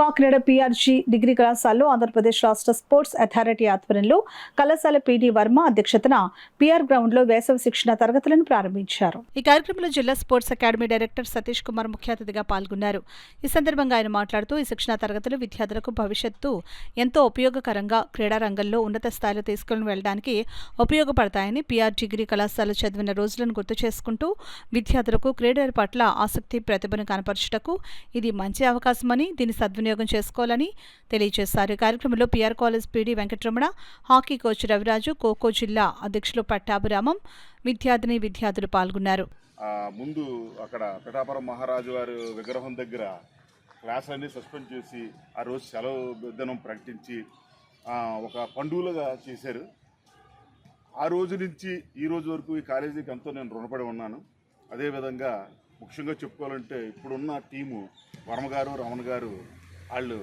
Kakinada PRG degree కళాశాలలో ఆంధ్రప్రదేశ్ రాష్ట్ర sports authority ఆధ్వర్యంలో కళాశాల పీడీ వర్మ అధ్యక్షతన పిఆర్ గ్రౌండ్ లో వేసవి శిక్షణ తరగతులను ప్రారంభించారు. ఈ కార్యక్రమంలో జిల్లా sports academy director Satish Kumar ముఖ్య అతిథిగా పాల్గొన్నారు. ఈ సందర్భంగా ఆయన మాట్లాడుతూ ఈ శిక్షణ తరగతులు విద్యార్థులకు భవిష్యత్తు ఎంతో ఉపయోగకరంగా క్రీడా రంగంలో ఉన్నత స్థాయిలో తీసుకుని వెళ్లడానికి ఉపయోగపడతాయని పిఆర్ డిగ్రీ కళాశాల చదివిన రోజులను గుర్తు చేసుకుంటూ విద్యార్థులకు క్రీడల పట్ల ఆసక్తి ప్రతిభను కనపరచుటకు ఇది మంచి అవకాశమని దీన్ని సద్వినియోగం చేసుకోవాలని తెలియజేశారు. ఈ కార్యక్రమంలో PR college PD Venkataramana, hockey coach Raviraju, kho kho జిల్లా అధ్యక్షులు పట్టాభిరామం, విద్యార్థులు పాల్గొన్నారు. ముందు అక్కడ పిఠాపురం మహారాజు వారి విగ్రహం దగ్గర క్లాసులన్నీ సస్పెండ్ చేసి ఆ రోజు సెలవు దినం ప్రకటించి ఒక పండుగలుగా చేశారు. ఆ రోజు నుంచి ఈ రోజు వరకు ఈ కాలేజీకి ఎంతో నేను రుణపడి ఉన్నాను. అదేవిధంగా ముఖ్యంగా చెప్పుకోవాలంటే ఇప్పుడున్న టీము వర్మ గారు, రమణ గారు వాళ్ళు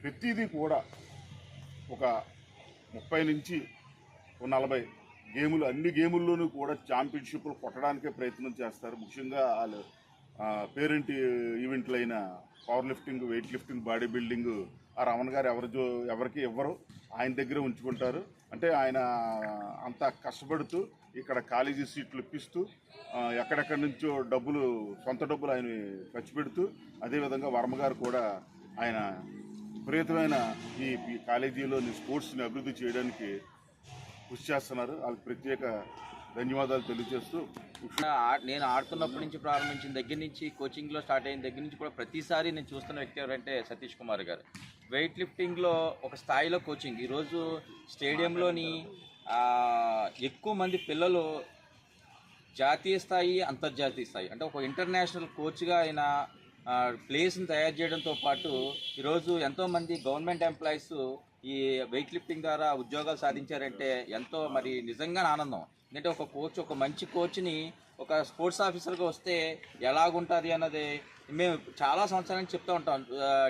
ప్రతిదీ కూడా ఒక 30 నుంచి 40 గేములు, అన్ని గేముల్లోనూ కూడా ఛాంపియన్షిప్లు కొట్టడానికే ప్రయత్నం చేస్తారు. ముఖ్యంగా వాళ్ళు పేరెంట్ ఈవెంట్లైన power lifting, weight lifting, body building ఆ రమణ గారు ఎవరికి ఇవ్వరు, ఆయన దగ్గర ఉంచుకుంటారు. అంటే ఆయన అంతా కష్టపడుతూ ఇక్కడ కాలేజీ సీట్లు ఇప్పిస్తూ ఎక్కడెక్కడి నుంచో సొంత డబ్బులు ఆయన ఖర్చు పెడుతూ, అదేవిధంగా వర్మ గారు కూడా ఆయన విపరీతమైన ఈ కాలేజీలోని స్పోర్ట్స్ని అభివృద్ధి చేయడానికి కృషి చేస్తున్నారు. వాళ్ళకి ప్రత్యేక ధన్యవాదాలు తెలియజేస్తూ, నేను ఆడుతున్నప్పటి నుంచి ప్రారంభించిన దగ్గర నుంచి కోచింగ్లో స్టార్ట్ అయిన దగ్గర నుంచి కూడా ప్రతిసారి నేను చూస్తున్న వ్యక్తి ఎవరంటే సతీష్ కుమార్ గారు. వెయిట్ లిఫ్టింగ్లో ఒక స్థాయిలో కోచింగ్. ఈరోజు స్టేడియంలోని ఎక్కువ మంది పిల్లలు జాతీయ స్థాయి, అంతర్జాతీయ స్థాయి అంటే ఒక ఇంటర్నేషనల్ కోచ్గా ఆయన ప్లేస్ని తయారు చేయడంతో పాటు ఈరోజు ఎంతోమంది గవర్నమెంట్ ఎంప్లాయీస్ ఈ వెయిట్ లిఫ్టింగ్ ద్వారా ఉద్యోగాలు సాధించారంటే ఎంతో మరి నిజంగా ఆనందం. ఎందుకంటే ఒక మంచి కోచ్ని ఒక స్పోర్ట్స్ ఆఫీసర్గా వస్తే ఎలాగుంటుంది అన్నది మేము చాలా సంవత్సరాల నుంచి చెప్తూ ఉంటాం.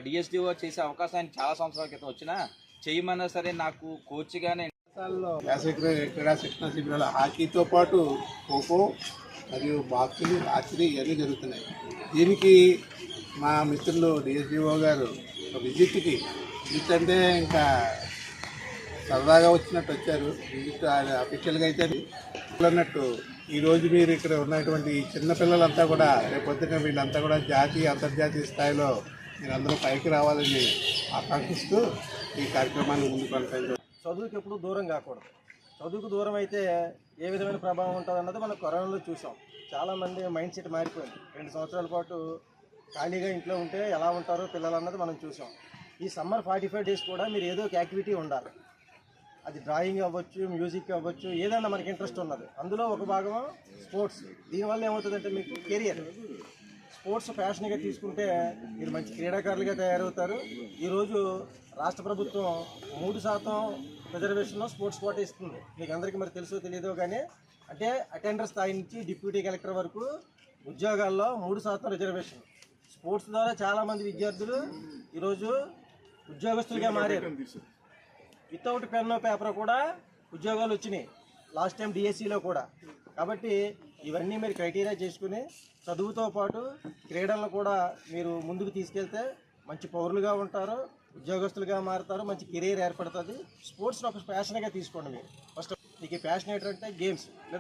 డిఎస్డిఓ చేసే అవకాశాన్ని చాలా సంవత్సరాల క్రితం వచ్చినా చేయమన్నా సరే నాకు కోచ్గానే క్రీడా శిక్షణ శిబిరాలు హాకీతో పాటు ఖోఖో మరియు బాక్సింగ్, ఆర్చరీ ఇవన్నీ జరుగుతున్నాయి. దీనికి మా మిత్రులు డిఎస్డిఓ గారు విజిట్ అంటే ఇంకా సరదాగా వచ్చినట్టు వచ్చారు. విజిట్ అఫీషియల్గా అయితే అన్నట్టు ఈరోజు మీరు ఇక్కడ ఉన్నటువంటి చిన్నపిల్లలంతా కూడా రేపొద్దున వీళ్ళంతా కూడా జాతీయ, అంతర్జాతీయ స్థాయిలో మీరందరూ పైకి రావాలని ఆకాంక్షిస్తూ ఈ కార్యక్రమాన్ని ముందుకు కొనసాగించారు. చదువుకి ఎప్పుడు దూరం కాకూడదు. చదువుకు దూరం అయితే ఏ విధమైన ప్రభావం ఉంటుంది అన్నది మనం కరోనాలో చూసాం. చాలామంది మైండ్ సెట్ మారిపోయింది. 2 సంవత్సరాల పాటు ఖాళీగా ఇంట్లో ఉంటే ఎలా ఉంటారో పిల్లలు అన్నది మనం చూసాం. ఈ సమ్మర్ 45 డేస్ కూడా మీరు ఏదో ఒక యాక్టివిటీ ఉండాలి. అది డ్రాయింగ్ అవ్వచ్చు, మ్యూజిక్ అవ్వచ్చు, ఏదైనా మనకి ఇంట్రెస్ట్ ఉన్నది. అందులో ఒక భాగం స్పోర్ట్స్. దీనివల్ల ఏమవుతుందంటే మీకు కెరియర్, స్పోర్ట్స్ ప్యాషన్గా తీసుకుంటే మీరు మంచి క్రీడాకారులుగా తయారవుతారు. ఈరోజు రాష్ట్ర ప్రభుత్వం 3% రిజర్వేషన్లో స్పోర్ట్స్ కోటా ఇస్తుంది. మీకు అందరికీ మరి తెలుసో తెలియదో కానీ, అంటే అటెండర్ స్థాయి నుంచి డిప్యూటీ కలెక్టర్ వరకు ఉద్యోగాల్లో 3% రిజర్వేషన్. స్పోర్ట్స్ ద్వారా చాలామంది విద్యార్థులు ఈరోజు ఉద్యోగస్తులుగా మారారు. వితౌట్ పెన్ పేపర్ కూడా ఉద్యోగాలు వచ్చినాయి లాస్ట్ టైం డిఎస్సిలో కూడా. కాబట్టి ఇవన్నీ మీరు క్రైటీరియా చేసుకుని చదువుతో పాటు క్రీడలను కూడా మీరు ముందుకు తీసుకెళ్తే మంచి పౌరులుగా ఉంటారు, ఉద్యోగస్తులుగా మారుతారు, మంచి కెరీర్ ఏర్పడుతుంది. స్పోర్ట్స్ని ఒక ప్యాషన్గా తీసుకోండి. మీరు ఫస్ట్ మీకు ప్యాషన్ ఏంటంటే గేమ్స్ లేదా